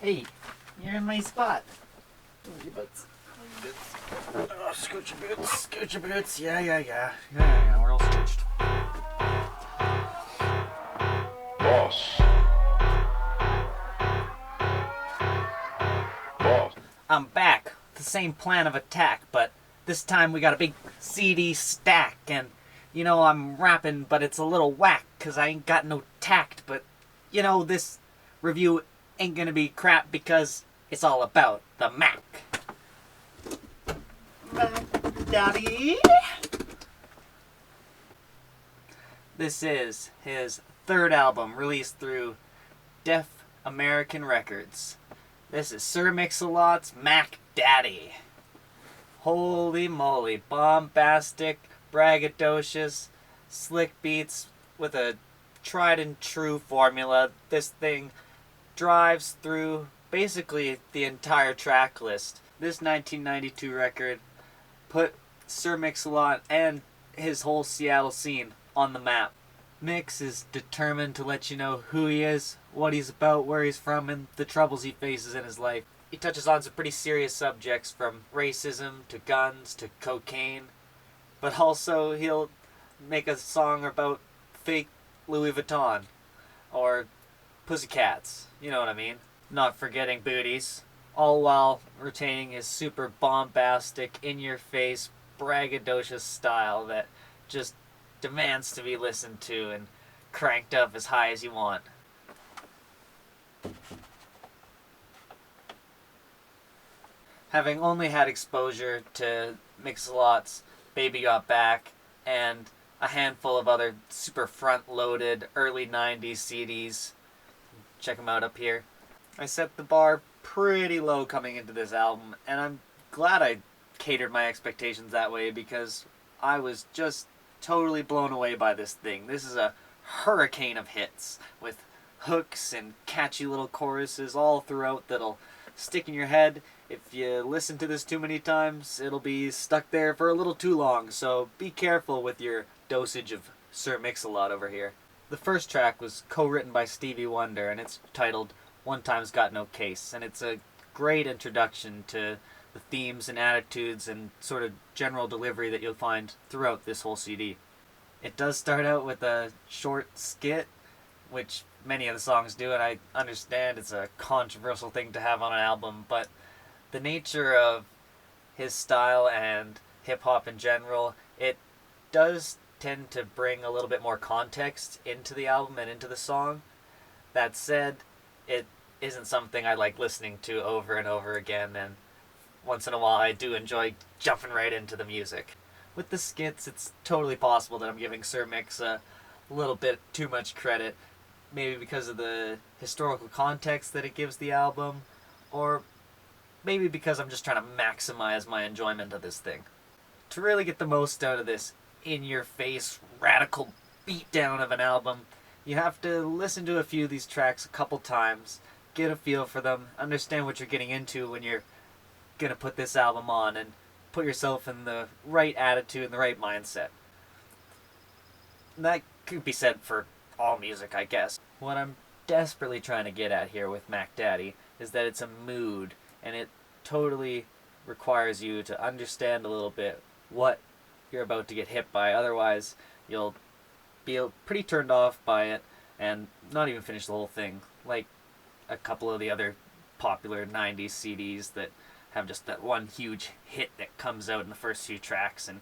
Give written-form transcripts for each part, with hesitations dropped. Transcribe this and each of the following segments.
Hey, you're in my spot. Move your boots. Move your boots. Oh, scooch your boots. Scooch your boots. Yeah. We're all scooched. Boss. Boss. I'm back. The same plan of attack, but this time we got a big CD stack, and you know I'm rapping, but it's a little whack, cause I ain't got no tact, but you know this review ain't gonna be crap because it's all about the Mack. Mack Daddy. This is his third album released through Deaf American Records. This is Sir Mix-a-Lot's Mack Daddy. Holy moly, bombastic, braggadocious, slick beats with a tried and true formula. This thing drives through basically the entire track list. This 1992 record put Sir Mix-a-Lot and his whole Seattle scene on the map. Mix is determined to let you know who he is, what he's about, where he's from, and the troubles he faces in his life. He touches on some pretty serious subjects, from racism to guns to cocaine, but also he'll make a song about fake Louis Vuitton or pussycats, you know what I mean? Not forgetting booties, all while retaining his super bombastic, in-your-face, braggadocious style that just demands to be listened to and cranked up as high as you want. Having only had exposure to Mix-a-Lot's Baby Got Back and a handful of other super front-loaded early 90s CDs, check them out up here, I set the bar pretty low coming into this album, and I'm glad I catered my expectations that way because I was just totally blown away by this thing. This is a hurricane of hits with hooks and catchy little choruses all throughout that'll stick in your head. If you listen to this too many times, it'll be stuck there for a little too long, so be careful with your dosage of Sir Mix-a-Lot over here. The first track was co-written by Stevie Wonder, and it's titled One Time's Got No Case, and it's a great introduction to the themes and attitudes and sort of general delivery that you'll find throughout this whole CD. It does start out with a short skit, which many of the songs do, and I understand it's a controversial thing to have on an album, but the nature of his style and hip-hop in general, it does tend to bring a little bit more context into the album and into the song. That said, it isn't something I like listening to over and over again, and once in a while I do enjoy jumping right into the music. With the skits, it's totally possible that I'm giving Sir Mix a little bit too much credit, maybe because of the historical context that it gives the album, or maybe because I'm just trying to maximize my enjoyment of this thing. To really get the most out of this in-your-face, radical beatdown of an album, you have to listen to a few of these tracks a couple times, get a feel for them, understand what you're getting into when you're gonna put this album on, and put yourself in the right attitude and the right mindset. And that could be said for all music, I guess. What I'm desperately trying to get at here with Mack Daddy is that it's a mood, and it totally requires you to understand a little bit what you're about to get hit by. Otherwise, you'll be pretty turned off by it and not even finish the whole thing, like a couple of the other popular 90s CDs that have just that one huge hit that comes out in the first few tracks, and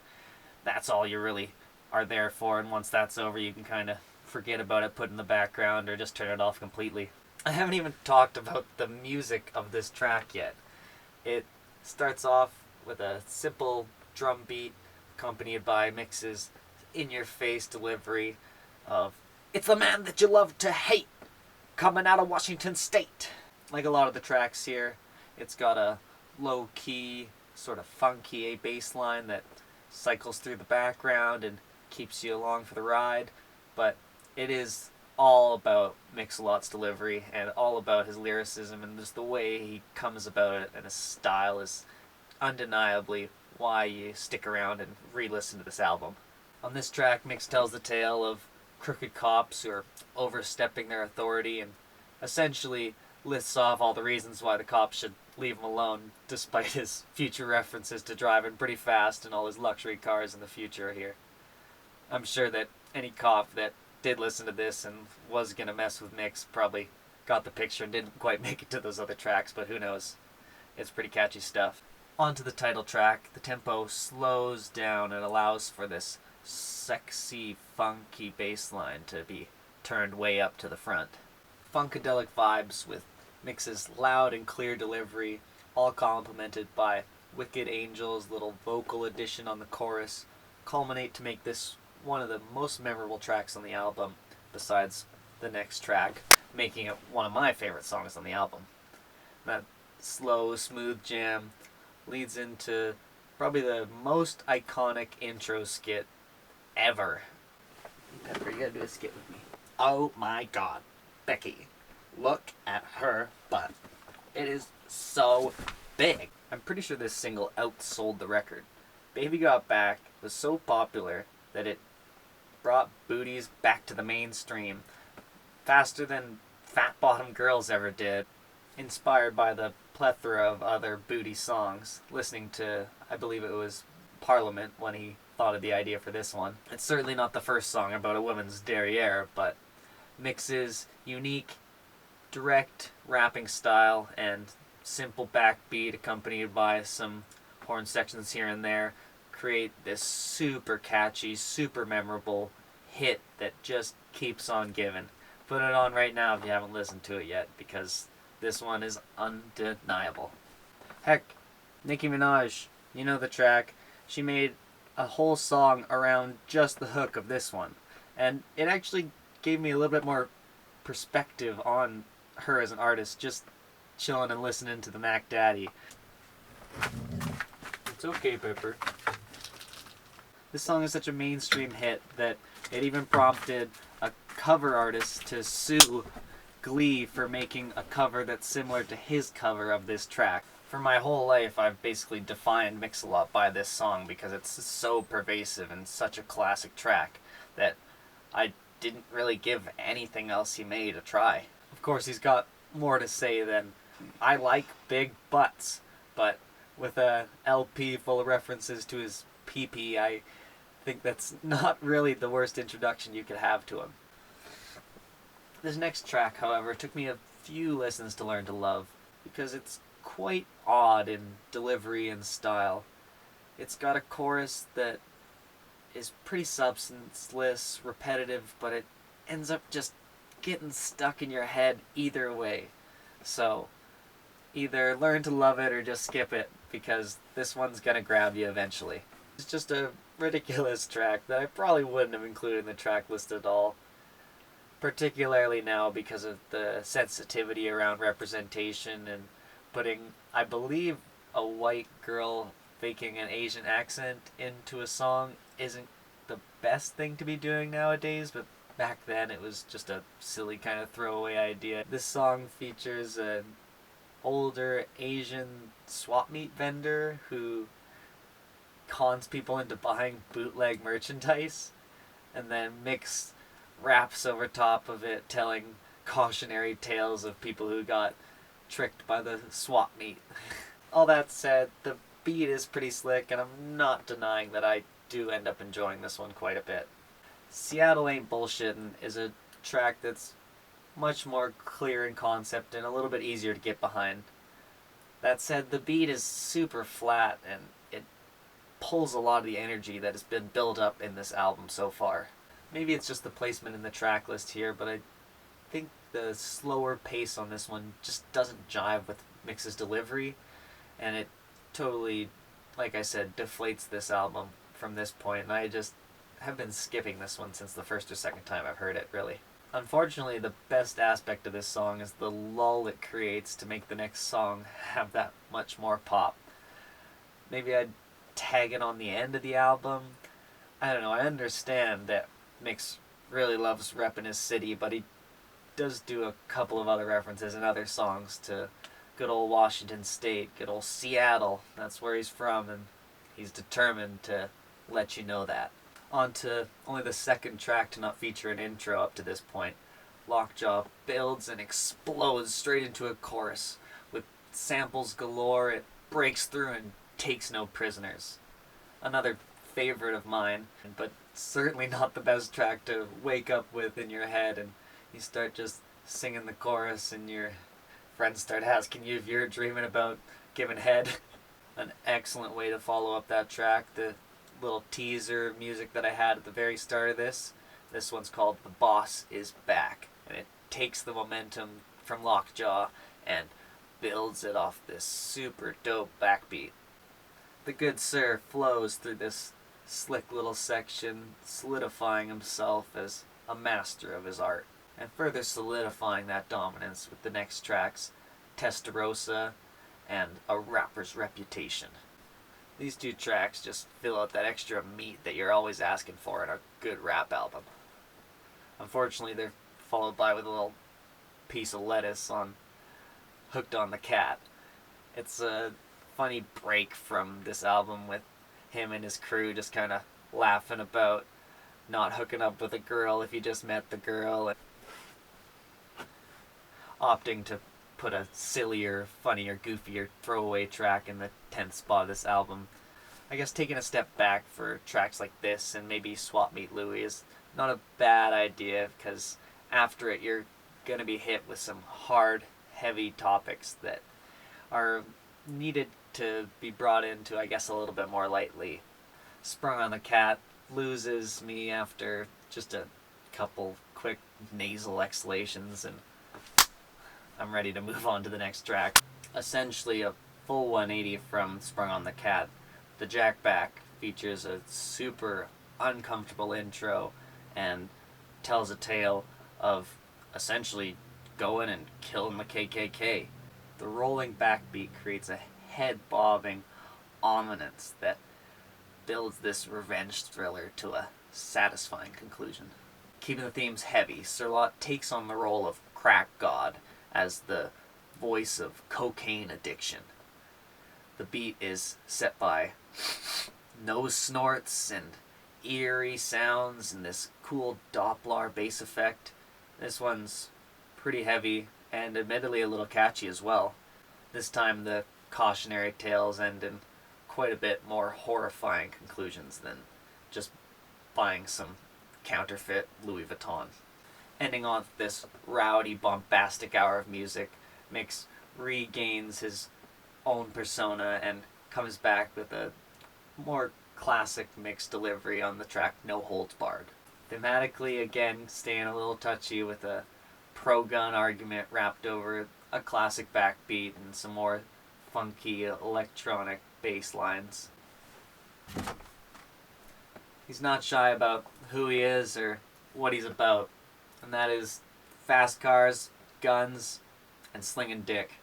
that's all you really are there for, and once that's over you can kind of forget about it, put it in the background, or just turn it off completely. I haven't even talked about the music of this track yet. It starts off with a simple drum beat accompanied by Mix's in-your-face delivery of "It's the man that you love to hate, coming out of Washington State." Like a lot of the tracks here, it's got a low-key, sort of funky bass line that cycles through the background and keeps you along for the ride, but it is all about Mix-a-Lot's delivery and all about his lyricism, and just the way he comes about it, and his style is undeniably why you stick around and re-listen to this album. On this track, Mix tells the tale of crooked cops who are overstepping their authority and essentially lists off all the reasons why the cops should leave him alone, despite his future references to driving pretty fast and all his luxury cars in the future here. I'm sure that any cop that did listen to this and was gonna mess with Mix probably got the picture and didn't quite make it to those other tracks, but who knows. It's pretty catchy stuff. On to the title track. The tempo slows down and allows for this sexy, funky bass line to be turned way up to the front. Funkadelic vibes with Mix's loud and clear delivery, all complemented by Wicked Angel's little vocal addition on the chorus, culminate to make this one of the most memorable tracks on the album, besides the next track, making it one of my favorite songs on the album. That slow, smooth jam leads into probably the most iconic intro skit ever. Pepper, you gotta do a skit with me. Oh my god, Becky, look at her butt. It is so big. I'm pretty sure this single outsold the record. Baby Got Back was so popular that it brought booties back to the mainstream faster than Fat Bottom Girls ever did, inspired by the plethora of other booty songs. Listening to, I believe it was Parliament when he thought of the idea for this one. It's certainly not the first song about a woman's derriere, but Mix's unique, direct rapping style and simple backbeat accompanied by some horn sections here and there create this super catchy, super memorable hit that just keeps on giving. Put it on right now if you haven't listened to it yet, because this one is undeniable. Heck, Nicki Minaj, you know the track, she made a whole song around just the hook of this one. And it actually gave me a little bit more perspective on her as an artist, just chilling and listening to the Mack Daddy. It's okay, Pepper. This song is such a mainstream hit that it even prompted a cover artist to sue Glee for making a cover that's similar to his cover of this track. For my whole life, I've basically defined Mix-a-Lot by this song because it's so pervasive and such a classic track that I didn't really give anything else he made a try. Of course, he's got more to say than I like big butts, but with a LP full of references to his pee-pee, I think that's not really the worst introduction you could have to him. This next track, however, took me a few listens to learn to love, because it's quite odd in delivery and style. It's got a chorus that is pretty substanceless, repetitive, but it ends up just getting stuck in your head either way. So, either learn to love it or just skip it, because this one's gonna grab you eventually. It's just a ridiculous track that I probably wouldn't have included in the track list at all, particularly now because of the sensitivity around representation and putting, I believe, a white girl faking an Asian accent into a song isn't the best thing to be doing nowadays, but back then it was just a silly kind of throwaway idea. This song features an older Asian swap meet vendor who cons people into buying bootleg merchandise, and then Mix raps over top of it telling cautionary tales of people who got tricked by the swap meet. All that said, the beat is pretty slick, and I'm not denying that I do end up enjoying this one quite a bit. Seattle Ain't Bullshittin' is a track that's much more clear in concept and a little bit easier to get behind. That said, the beat is super flat and it pulls a lot of the energy that has been built up in this album so far. Maybe it's just the placement in the track list here, but I think the slower pace on this one just doesn't jive with Mix's delivery, and it totally, like I said, deflates this album from this point, and I just have been skipping this one since the first or second time I've heard it, really. Unfortunately, the best aspect of this song is the lull it creates to make the next song have that much more pop. Maybe I'd tag it on the end of the album. I don't know, I understand that Mix really loves repping his city, but he does do a couple of other references in other songs to good old Washington State, good old Seattle. That's where he's from, and he's determined to let you know that. On to only the second track to not feature an intro up to this point, Lockjaw builds and explodes straight into a chorus. With samples galore, it breaks through and takes no prisoners. Another favorite of mine, but certainly not the best track to wake up with in your head, and you start just singing the chorus and your friends start asking you if you're dreaming about giving head. An excellent way to follow up that track, the little teaser music that I had at the very start of this. This one's called The Boss Is Back, and it takes the momentum from Lockjaw and builds it off this super dope backbeat. The good sir flows through this slick little section, solidifying himself as a master of his art, and further solidifying that dominance with the next tracks, Testarossa and A Rapper's Reputation. These two tracks just fill out that extra meat that you're always asking for in a good rap album. Unfortunately, they're followed by with a little piece of lettuce on Hooked on the Cat. It's a funny break from this album with him and his crew just kind of laughing about not hooking up with a girl if you just met the girl, and opting to put a sillier, funnier, goofier throwaway track in the 10th spot of this album. I guess taking a step back for tracks like this and maybe Swap Meet Louie is not a bad idea, because after it you're going to be hit with some hard, heavy topics that are needed to be brought into, I guess, a little bit more lightly. Sprung on the Cat loses me after just a couple quick nasal exhalations, and I'm ready to move on to the next track. Essentially a full 180 from Sprung on the Cat. The Jack Back features a super uncomfortable intro and tells a tale of essentially going and killing the KKK. The rolling backbeat creates a head-bobbing ominence that builds this revenge thriller to a satisfying conclusion. Keeping the themes heavy, Sir Lot takes on the role of crack god as the voice of cocaine addiction. The beat is set by nose snorts and eerie sounds and this cool Doppler bass effect. This one's pretty heavy and admittedly a little catchy as well. This time the cautionary tales end in quite a bit more horrifying conclusions than just buying some counterfeit Louis Vuitton. Ending on this rowdy, bombastic hour of music, Mix regains his own persona and comes back with a more classic Mix delivery on the track No Holds Barred. Thematically, again, staying a little touchy with a pro-gun argument wrapped over a classic backbeat and some more funky electronic bass lines. He's not shy about who he is or what he's about, and that is fast cars, guns, and slinging dick.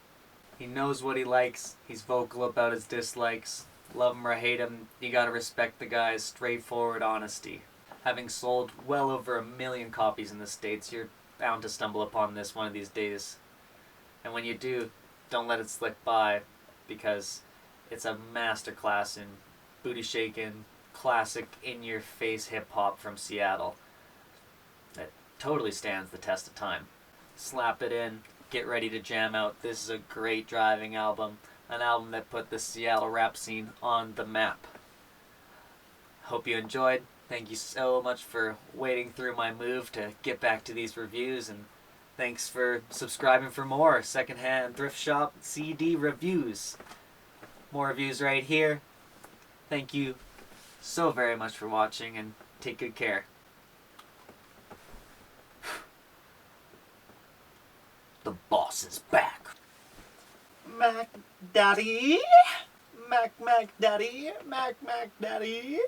He knows what he likes, he's vocal about his dislikes. Love him or hate him, you gotta respect the guy's straightforward honesty. Having sold well over 1 million copies in the States, you're bound to stumble upon this one of these days. And when you do, don't let it slip by, because it's a masterclass in booty shaking, classic in-your-face hip-hop from Seattle that totally stands the test of time. Slap it in, get ready to jam out. This is a great driving album, an album that put the Seattle rap scene on the map. Hope you enjoyed. Thank you so much for waiting through my move to get back to these reviews, and thanks for subscribing for more secondhand thrift shop CD reviews. More reviews right here. Thank you so very much for watching, and take good care. The boss is back. Mack Daddy, Mack Daddy, Mack Daddy.